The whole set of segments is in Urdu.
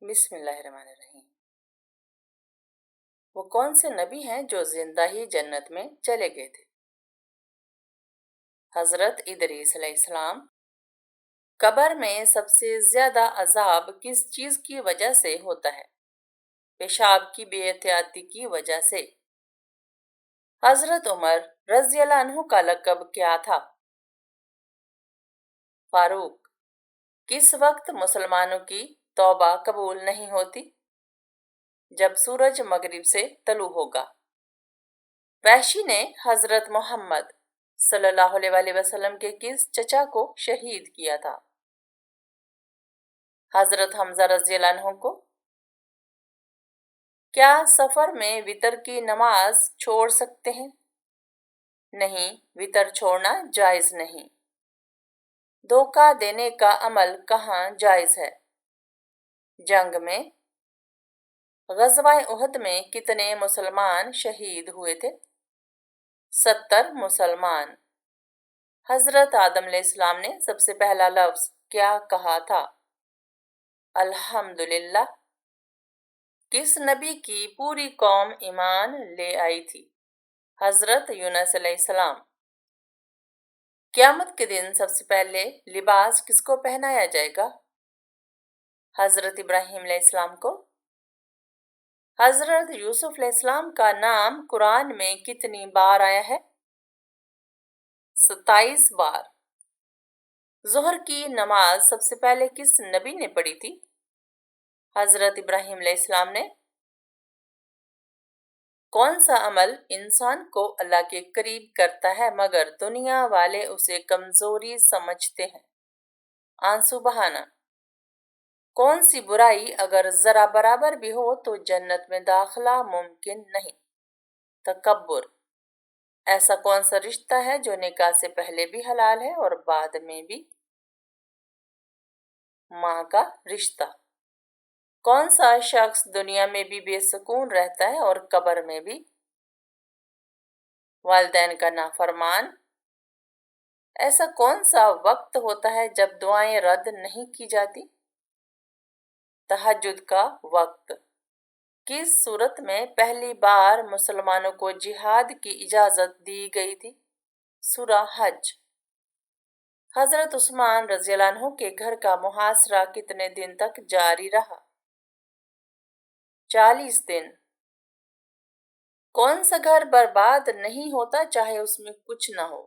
بسم اللہ الرحمن الرحیم۔ وہ کون سے نبی ہیں جو زندہ ہی جنت میں چلے گئے تھے؟ حضرت ادریس علیہ السلام۔ قبر میں سب سے زیادہ عذاب کس چیز کی وجہ سے ہوتا ہے؟ پیشاب کی بے احتیاطی کی وجہ سے۔ حضرت عمر رضی اللہ عنہ کا لقب کیا تھا؟ فاروق۔ کس وقت مسلمانوں کی توبہ قبول نہیں ہوتی؟ جب سورج مغرب سے طلوع ہوگا۔ وحشی نے حضرت محمد صلی اللہ علیہ وسلم کے کس چچا کو شہید کیا تھا؟ حضرت حمزہ رضی اللہ عنہ کو۔ کیا سفر میں وتر کی نماز چھوڑ سکتے ہیں؟ نہیں، وتر چھوڑنا جائز نہیں۔ دھوکہ دینے کا عمل کہاں جائز ہے؟ جنگ میں۔ غزوہ احد میں کتنے مسلمان شہید ہوئے تھے؟ 70 مسلمان۔ حضرت آدم علیہ السلام نے سب سے پہلا لفظ کیا کہا تھا؟ الحمدللہ۔ کس نبی کی پوری قوم ایمان لے آئی تھی؟ حضرت یونس علیہ السلام۔ قیامت کے دن سب سے پہلے لباس کس کو پہنایا جائے گا؟ حضرت ابراہیم علیہ السلام کو۔ حضرت یوسف علیہ السلام کا نام قرآن میں کتنی بار آیا ہے؟ 27 بار۔ ظہر کی نماز سب سے پہلے کس نبی نے پڑھی تھی؟ حضرت ابراہیم علیہ السلام نے۔ کون سا عمل انسان کو اللہ کے قریب کرتا ہے مگر دنیا والے اسے کمزوری سمجھتے ہیں؟ آنسو بہانا۔ کون سی برائی اگر ذرا برابر بھی ہو تو جنت میں داخلہ ممکن نہیں؟ تکبر۔ ایسا کون سا رشتہ ہے جو نکاح سے پہلے بھی حلال ہے اور بعد میں بھی؟ ماں کا رشتہ۔ کون سا شخص دنیا میں بھی بے سکون رہتا ہے اور قبر میں بھی؟ والدین کا نافرمان۔ ایسا کون سا وقت ہوتا ہے جب دعائیں رد نہیں کی جاتی؟ تہجد کا وقت۔ کس صورت میں پہلی بار مسلمانوں کو جہاد کی اجازت دی گئی تھی؟ سورہ حج۔ حضرت عثمان رضی اللہ عنہ کے گھر کا محاصرہ کتنے دن تک جاری رہا؟ 40 دن۔ کون سا گھر برباد نہیں ہوتا چاہے اس میں کچھ نہ ہو؟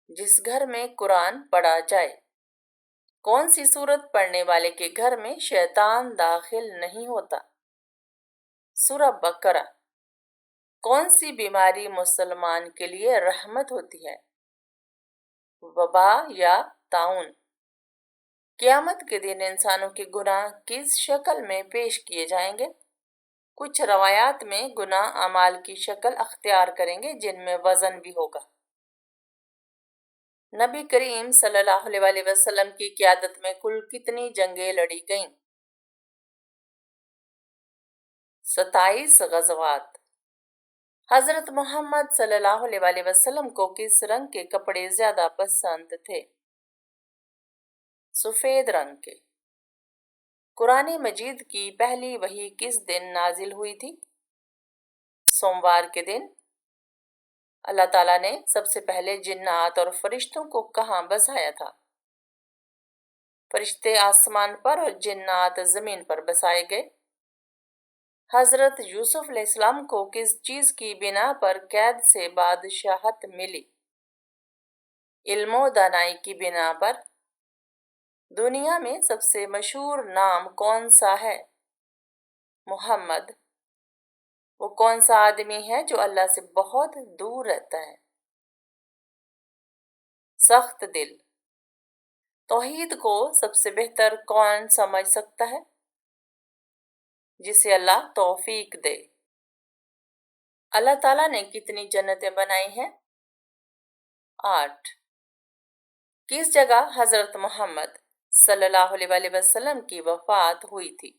جس گھر میں قرآن پڑھا جائے۔ کون سی سورت پڑھنے والے کے گھر میں شیطان داخل نہیں ہوتا؟ سورہ بقرہ۔ کون سی بیماری مسلمان کے لیے رحمت ہوتی ہے؟ وبا یا طاعون۔ قیامت کے دن انسانوں کے گناہ کس شکل میں پیش کیے جائیں گے؟ کچھ روایات میں گناہ اعمال کی شکل اختیار کریں گے جن میں وزن بھی ہوگا۔ نبی کریم صلی اللہ علیہ وسلم کی قیادت میں کل کتنی جنگیں لڑی گئیں؟ 27 غزوات۔ حضرت محمد صلی اللہ علیہ وسلم کو کس رنگ کے کپڑے زیادہ پسند تھے؟ سفید رنگ کے۔ قرآن مجید کی پہلی وحی کس دن نازل ہوئی تھی؟ سوموار کے دن۔ اللہ تعالیٰ نے سب سے پہلے جنات اور فرشتوں کو کہاں بسایا تھا؟ فرشتے آسمان پر اور جنات زمین پر بسائے گئے۔ حضرت یوسف علیہ السلام کو کس چیز کی بنا پر قید سے بادشاہت ملی؟ علم و دانائی کی بنا پر۔ دنیا میں سب سے مشہور نام کون سا ہے؟ محمد۔ وہ کون سا آدمی ہے جو اللہ سے بہت دور رہتا ہے؟ سخت دل۔ توحید کو سب سے بہتر کون سمجھ سکتا ہے؟ جسے اللہ توفیق دے۔ اللہ تعالیٰ نے کتنی جنتیں بنائی ہیں؟ 8۔ کس جگہ حضرت محمد صلی اللہ علیہ وسلم کی وفات ہوئی تھی؟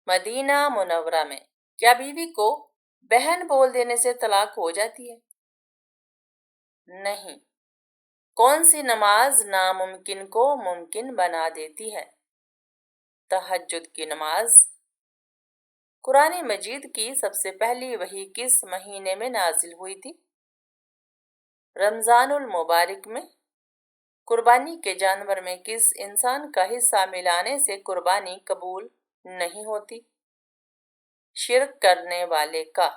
مدینہ منورہ میں۔ کیا بیوی کو بہن بول دینے سے طلاق ہو جاتی ہے؟ نہیں۔ کون سی نماز ناممکن کو ممکن بنا دیتی ہے؟ تہجد کی نماز۔ قرآن مجید کی سب سے پہلی وحی کس مہینے میں نازل ہوئی تھی؟ رمضان المبارک میں۔ قربانی کے جانور میں کس انسان کا حصہ ملانے سے قربانی قبول نہیں ہوتی؟ شرک کرنے والے کا۔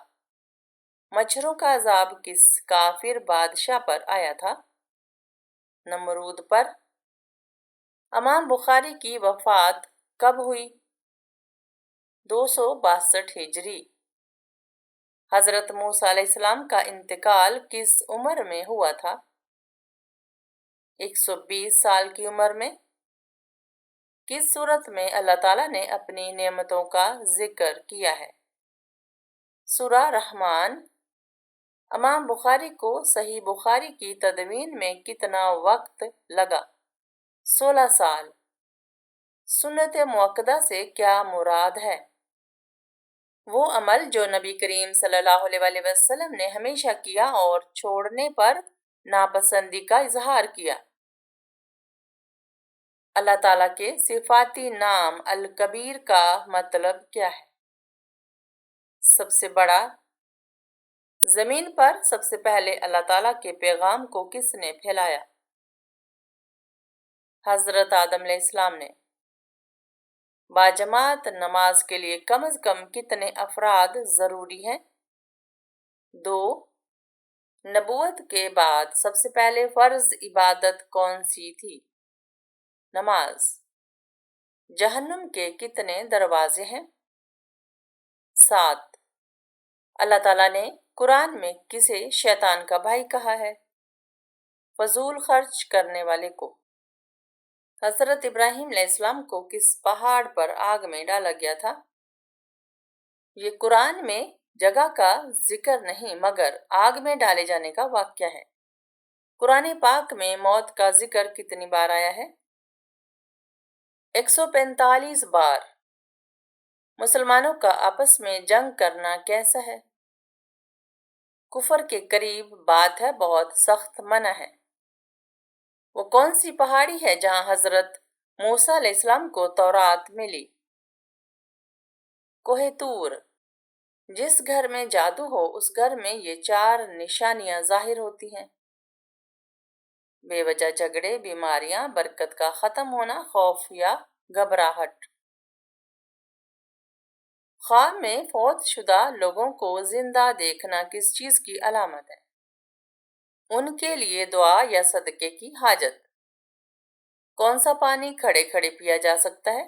مچھروں کا عذاب کس کافر بادشاہ پر آیا تھا؟ نمرود پر۔ امام بخاری کی وفات کب ہوئی؟ 262 ہجری۔ حضرت موسیٰ علیہ السلام کا انتقال کس عمر میں ہوا تھا؟ 120 سال کی عمر میں۔ کس صورت میں اللہ تعالیٰ نے اپنی نعمتوں کا ذکر کیا ہے؟ سورہ رحمان۔ امام بخاری کو صحیح بخاری کی تدوین میں کتنا وقت لگا؟ 16 سال۔ سنت مؤکدہ سے کیا مراد ہے؟ وہ عمل جو نبی کریم صلی اللہ علیہ وآلہ وسلم نے ہمیشہ کیا اور چھوڑنے پر ناپسندی کا اظہار کیا۔ اللہ تعالیٰ کے صفاتی نام الکبیر کا مطلب کیا ہے؟ سب سے بڑا۔ زمین پر سب سے پہلے اللہ تعالیٰ کے پیغام کو کس نے پھیلایا؟ حضرت آدم علیہ السلام نے۔ باجماعت نماز کے لیے کم از کم کتنے افراد ضروری ہیں؟ 2۔ نبوت کے بعد سب سے پہلے فرض عبادت کون سی تھی؟ نماز۔ جہنم کے کتنے دروازے ہیں؟ 7۔ اللہ تعالیٰ نے قرآن میں کسے شیطان کا بھائی کہا ہے؟ فضول خرچ کرنے والے کو۔ حضرت ابراہیم علیہ السلام کو کس پہاڑ پر آگ میں ڈالا گیا تھا؟ یہ قرآن میں جگہ کا ذکر نہیں مگر آگ میں ڈالے جانے کا واقعہ ہے۔ قرآن پاک میں موت کا ذکر کتنی بار آیا ہے؟ 145 بار۔ مسلمانوں کا آپس میں جنگ کرنا کیسا ہے؟ کفر کے قریب بات ہے، بہت سخت منع ہے۔ وہ کون سی پہاڑی ہے جہاں حضرت موسیٰ علیہ السلام کو تورات ملی؟ کوہ طور۔ جس گھر میں جادو ہو اس گھر میں یہ 4 نشانیاں ظاہر ہوتی ہیں: بے وجہ جھگڑے، بیماریاں، برکت کا ختم ہونا، خوف یا گھبراہٹ۔ خواب میں فوت شدہ لوگوں کو زندہ دیکھنا کس چیز کی علامت ہے؟ ان کے لیے دعا یا صدقے کی حاجت۔ کون سا پانی کھڑے کھڑے پیا جا سکتا ہے؟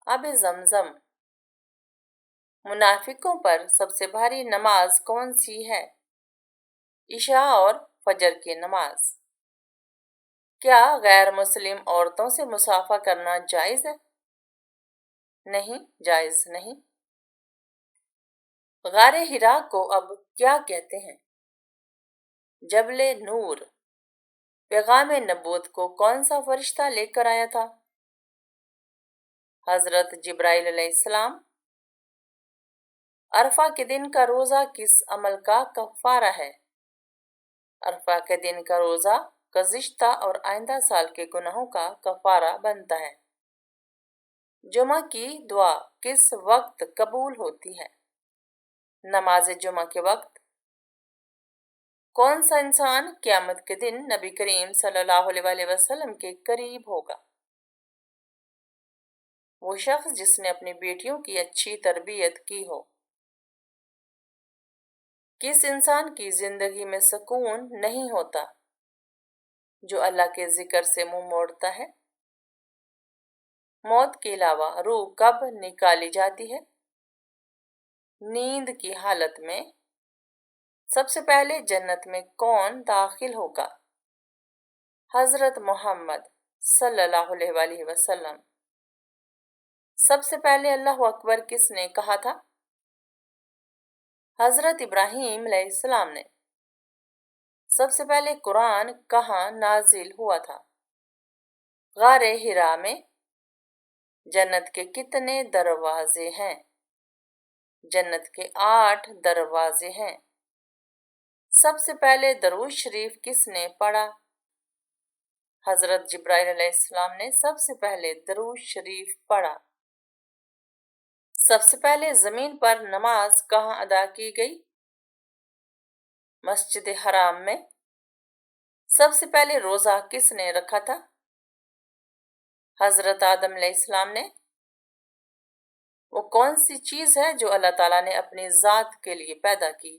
آب زمزم۔ منافقوں پر سب سے بھاری نماز کون سی ہے؟ عشاء اور فجر کی نماز۔ کیا غیر مسلم عورتوں سے مصافحہ کرنا جائز ہے؟ نہیں، جائز نہیں۔ غار حرا کو اب کیا کہتے ہیں؟ جبل نور۔ پیغام نبوت کو کون سا فرشتہ لے کر آیا تھا؟ حضرت جبرائیل علیہ السلام۔ عرفہ کے دن کا روزہ کس عمل کا کفارہ ہے؟ عرفہ کے دن کا روزہ گزشتہ اور آئندہ سال کے گناہوں کا کفارہ بنتا ہے۔ جمعہ کی دعا کس وقت قبول ہوتی ہے؟ نماز جمعہ کے وقت۔ کون سا انسان قیامت کے دن نبی کریم صلی اللہ علیہ وآلہ وسلم کے قریب ہوگا؟ وہ شخص جس نے اپنی بیٹیوں کی اچھی تربیت کی ہو۔ کس انسان کی زندگی میں سکون نہیں ہوتا؟ جو اللہ کے ذکر سے منہ موڑتا ہے۔ موت کے علاوہ روح کب نکالی جاتی ہے؟ نیند کی حالت میں۔ سب سے پہلے جنت میں کون داخل ہوگا؟ حضرت محمد صلی اللہ علیہ وآلہ وسلم۔ سب سے پہلے اللہ اکبر کس نے کہا تھا؟ حضرت ابراہیم علیہ السلام نے۔ سب سے پہلے قرآن کہاں نازل ہوا تھا؟ غار حرا میں۔ جنت کے کتنے دروازے ہیں؟ جنت کے 8 دروازے ہیں۔ سب سے پہلے درود شریف کس نے پڑھا؟ حضرت جبرائیل علیہ السلام نے سب سے پہلے درود شریف پڑھا؟ سب سے پہلے زمین پر نماز کہاں ادا کی گئی؟ مسجد حرام میں۔ سب سے پہلے روزہ کس نے رکھا تھا؟ حضرت آدم علیہ السلام نے۔ وہ کون سی چیز ہے جو اللہ تعالیٰ نے اپنی ذات کے لیے پیدا کی؟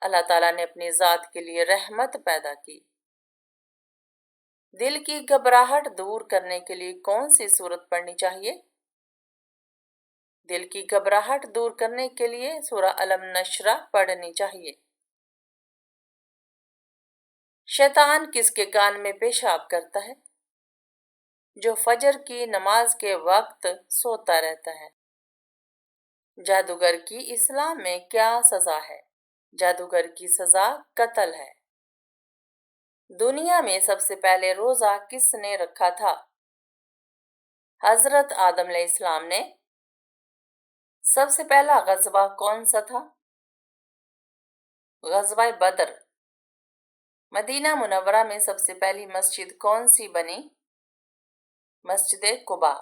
اللہ تعالیٰ نے اپنی ذات کے لیے رحمت پیدا کی۔ دل کی گھبراہٹ دور کرنے کے لیے کون سی سورت پڑھنی چاہیے؟ دل کی گھبراہٹ دور کرنے کے لیے سورہ الم نشرح پڑھنی چاہیے۔ شیطان کس کے کان میں پیشاب کرتا ہے؟ جو فجر کی نماز کے وقت سوتا رہتا ہے۔ جادوگر کی اسلام میں کیا سزا ہے؟ جادوگر کی سزا قتل ہے۔ دنیا میں سب سے پہلے روزہ کس نے رکھا تھا؟ حضرت آدم علیہ السلام نے۔ سب سے پہلا غزوہ کون سا تھا؟ غزوہ بدر۔ مدینہ منورہ میں سب سے پہلی مسجد کون سی بنی؟ مسجد قباء۔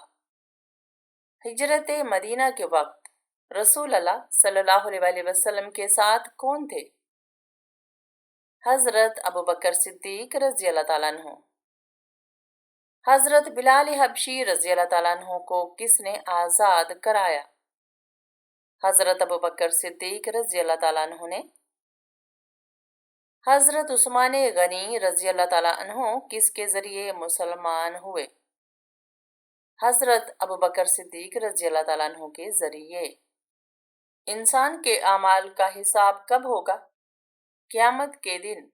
ہجرت مدینہ کے وقت رسول اللہ صلی اللہ علیہ وسلم کے ساتھ کون تھے؟ حضرت ابوبکر صدیق رضی اللہ تعالیٰ عنہ۔ حضرت بلال حبشی رضی اللہ تعالیٰ عنہ کو کس نے آزاد کرایا؟ حضرت ابوبکر صدیق رضی اللہ تعالیٰ عنہ نے۔ حضرت عثمان غنی رضی اللہ تعالیٰ عنہ کس کے ذریعے مسلمان ہوئے؟ حضرت ابوبکر صدیق رضی اللہ تعالیٰ عنہ کے ذریعے۔ انسان کے اعمال کا حساب کب ہوگا؟ قیامت کے دن۔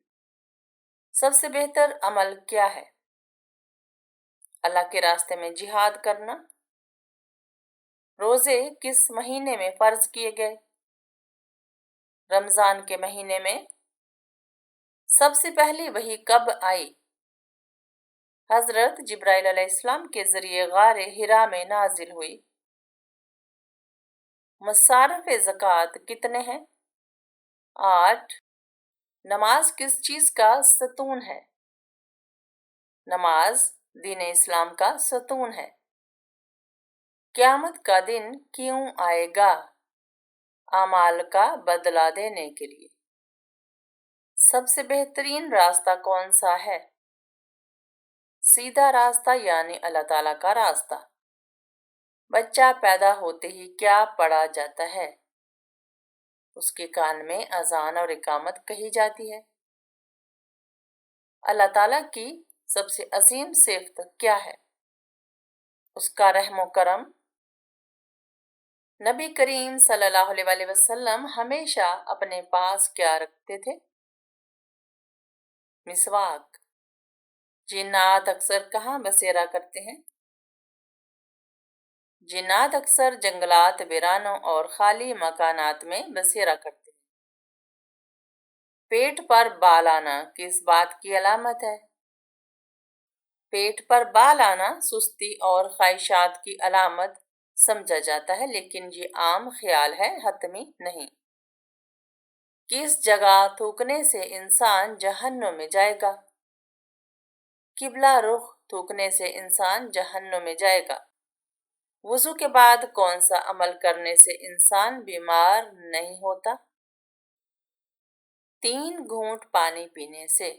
سب سے بہتر عمل کیا ہے؟ اللہ کے راستے میں جہاد کرنا۔ روزے کس مہینے میں فرض کیے گئے؟ رمضان کے مہینے میں۔ سب سے پہلی وحی کب آئی؟ حضرت جبرائیل علیہ السلام کے ذریعے غار حرا میں نازل ہوئی۔ مصارف زکوٰۃ کتنے ہیں؟ 8۔ نماز کس چیز کا ستون ہے؟ نماز دین اسلام کا ستون ہے۔ قیامت کا دن کیوں آئے گا؟ اعمال کا بدلہ دینے کے لیے۔ سب سے بہترین راستہ کون سا ہے؟ سیدھا راستہ یعنی اللہ تعالیٰ کا راستہ۔ بچہ پیدا ہوتے ہی کیا پڑھا جاتا ہے؟ اس کے کان میں اذان اور اقامت کہی جاتی ہے۔ اللہ تعالیٰ کی سب سے عظیم صفت کیا ہے؟ اس کا رحم و کرم۔ نبی کریم صلی اللہ علیہ وسلم ہمیشہ اپنے پاس کیا رکھتے تھے؟ مسواک۔ جنات اکثر کہاں بسیرا کرتے ہیں؟ جنات اکثر جنگلات، ویرانوں اور خالی مکانات میں بسیرا کرتے ہیں۔ پیٹ پر بال آنا کس بات کی علامت ہے؟ پیٹ پر بال آنا سستی اور خواہشات کی علامت سمجھا جاتا ہے، لیکن یہ عام خیال ہے، حتمی نہیں۔ کس جگہ تھوکنے سے انسان جہنم میں جائے گا؟ قبلہ رخ تھوکنے سے انسان جہنم میں جائے گا۔ وضو کے بعد کون سا عمل کرنے سے انسان بیمار نہیں ہوتا؟ 3 گھونٹ پانی پینے سے۔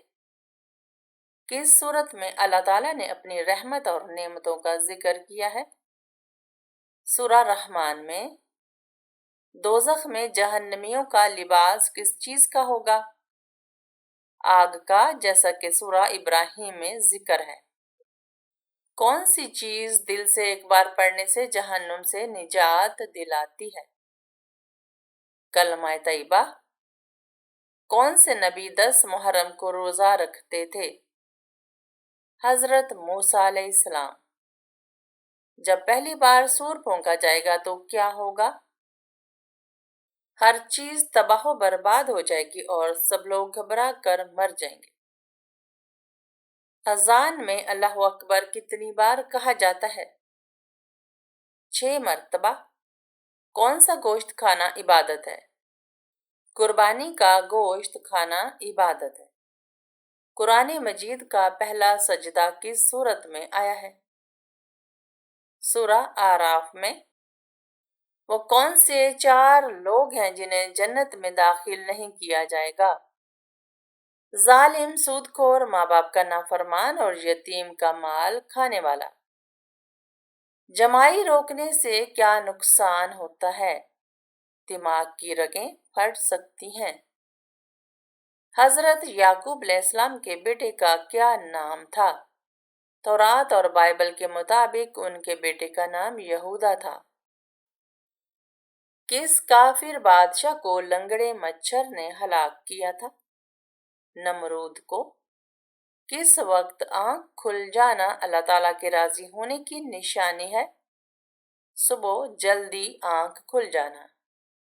کس صورت میں اللہ تعالیٰ نے اپنی رحمت اور نعمتوں کا ذکر کیا ہے؟ سورہ رحمان میں۔ دوزخ میں جہنمیوں کا لباس کس چیز کا ہوگا؟ آگ کا، جیسا کہ سورہ ابراہیم میں ذکر ہے۔ کون سی چیز دل سے ایک بار پڑھنے سے جہنم سے نجات دلاتی ہے؟ کلمہ طیبہ۔ کون سے نبی 10 محرم کو روزہ رکھتے تھے؟ حضرت موسیٰ علیہ السلام۔ جب پہلی بار سور پھونکا جائے گا تو کیا ہوگا؟ ہر چیز تباہ و برباد ہو جائے گی اور سب لوگ گھبرا کر مر جائیں گے۔ اذان میں اللہ اکبر کتنی بار کہا جاتا ہے؟ 6 مرتبہ۔ کون سا گوشت کھانا عبادت ہے؟ قربانی کا گوشت کھانا عبادت ہے۔ قرآن مجید کا پہلا سجدہ کس سورت میں آیا ہے؟ سورہ آراف میں۔ وہ کون سے 4 لوگ ہیں جنہیں جنت میں داخل نہیں کیا جائے گا؟ ظالم، سود خور، ماں باپ کا نافرمان اور یتیم کا مال کھانے والا۔ جمائی روکنے سے کیا نقصان ہوتا ہے؟ دماغ کی رگیں پھٹ سکتی ہیں۔ حضرت یعقوب علیہ السلام کے بیٹے کا کیا نام تھا؟ تورات اور بائبل کے مطابق ان کے بیٹے کا نام یہودا تھا۔ کس کافر بادشاہ کو لنگڑے مچھر نے ہلاک کیا تھا؟ نمرود کو۔ کس وقت آنکھ کھل جانا اللہ تعالیٰ کے راضی ہونے کی نشانی ہے؟ صبح جلدی آنکھ کھل جانا۔